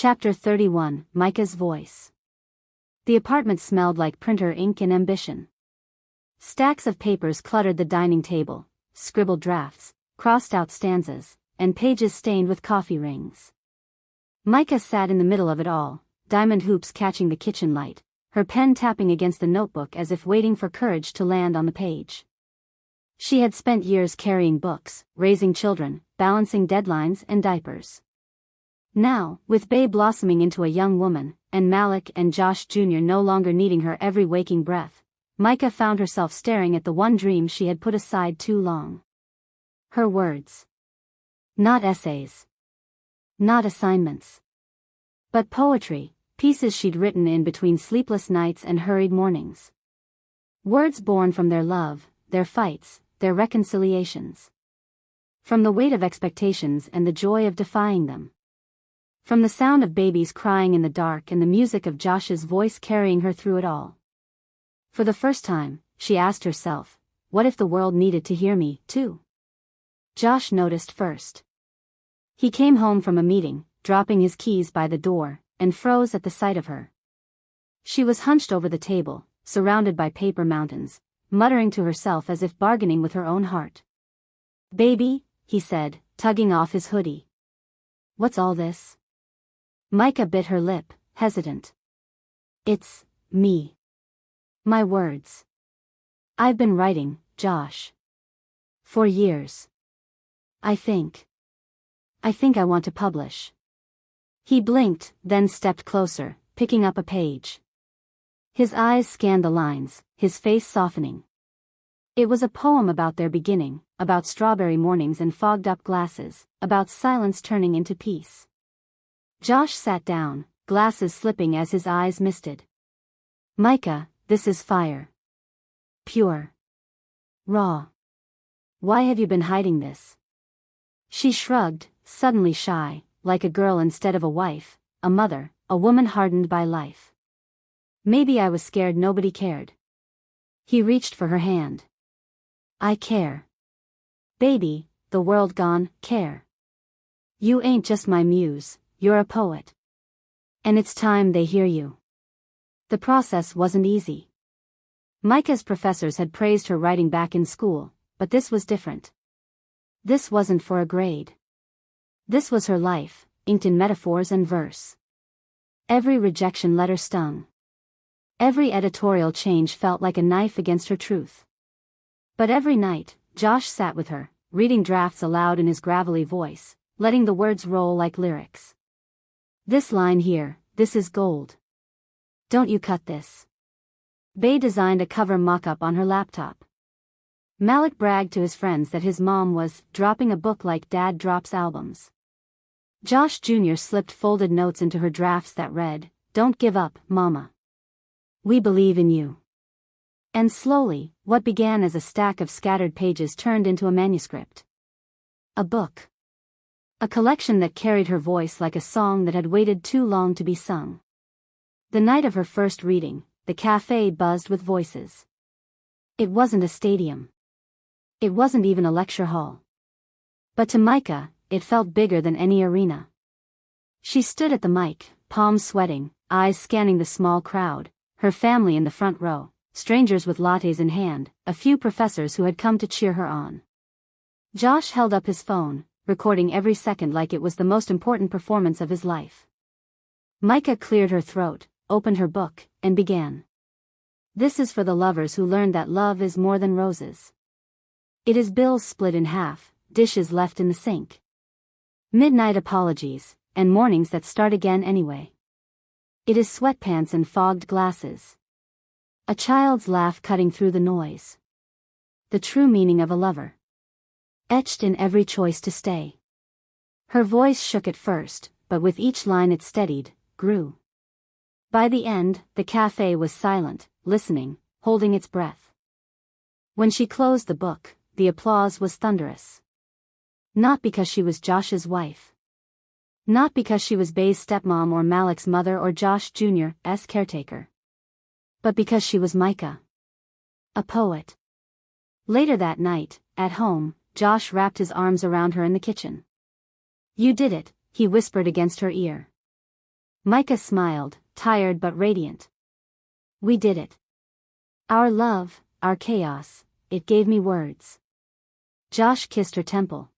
Chapter 31, Mica's Voice. The apartment smelled like printer ink and ambition. Stacks of papers cluttered the dining table, scribbled drafts, crossed-out stanzas, and pages stained with coffee rings. Mica sat in the middle of it all, diamond hoops catching the kitchen light, her pen tapping against the notebook as if waiting for courage to land on the page. She had spent years carrying books, raising children, balancing deadlines and diapers. Now, with Bae blossoming into a young woman, and Malik and Josh Jr. no longer needing her every waking breath, Mica found herself staring at the one dream she had put aside too long. Her words. Not essays. Not assignments. But poetry, pieces she'd written in between sleepless nights and hurried mornings. Words born from their love, their fights, their reconciliations. From the weight of expectations and the joy of defying them. From the sound of babies crying in the dark and the music of Josh's voice carrying her through it all. For the first time, she asked herself, what if the world needed to hear me, too? Josh noticed first. He came home from a meeting, dropping his keys by the door, and froze at the sight of her. She was hunched over the table, surrounded by paper mountains, muttering to herself as if bargaining with her own heart. Baby, he said, tugging off his hoodie. What's all this? Mica bit her lip, hesitant. It's me. My words. I've been writing, Josh. For years. I think I want to publish. He blinked, then stepped closer, picking up a page. His eyes scanned the lines, his face softening. It was a poem about their beginning, about strawberry mornings and fogged-up glasses, about silence turning into peace. Josh sat down, glasses slipping as his eyes misted. Mica, this is fire. Pure. Raw. Why have you been hiding this? She shrugged, suddenly shy, like a girl instead of a wife, a mother, a woman hardened by life. Maybe I was scared nobody cared. He reached for her hand. I care. Baby, the world gone, care. You ain't just my muse, you're a poet. And it's time they hear you. The process wasn't easy. Mica's professors had praised her writing back in school, but this was different. This wasn't for a grade. This was her life, inked in metaphors and verse. Every rejection letter stung. Every editorial change felt like a knife against her truth. But every night, Josh sat with her, reading drafts aloud in his gravelly voice, letting the words roll like lyrics. This line here, this is gold. Don't you cut this. Bae designed a cover mock-up on her laptop. Malik bragged to his friends that his mom was dropping a book like Dad drops albums. Josh Jr. slipped folded notes into her drafts that read, "Don't give up, Mama. We believe in you." And slowly, what began as a stack of scattered pages turned into a manuscript. A book. A collection that carried her voice like a song that had waited too long to be sung. The night of her first reading, the cafe buzzed with voices. It wasn't a stadium. It wasn't even a lecture hall. But to Mica, it felt bigger than any arena. She stood at the mic, palms sweating, eyes scanning the small crowd, her family in the front row, strangers with lattes in hand, a few professors who had come to cheer her on. Josh held up his phone, recording every second like it was the most important performance of his life. Mica cleared her throat, opened her book, and began. This is for the lovers who learned that love is more than roses. It is bills split in half, dishes left in the sink. Midnight apologies, and mornings that start again anyway. It is sweatpants and fogged glasses. A child's laugh cutting through the noise. The true meaning of a lover. Etched in every choice to stay. Her voice shook at first, but with each line it steadied, grew. By the end, the cafe was silent, listening, holding its breath. When she closed the book, the applause was thunderous. Not because she was Josh's wife. Not because she was Bae's stepmom or Malik's mother or Josh Jr.'s caretaker. But because she was Mica. A poet. Later that night, at home, Josh wrapped his arms around her in the kitchen. You did it, he whispered against her ear. Mica smiled, tired but radiant. We did it. Our love, our chaos, it gave me words. Josh kissed her temple.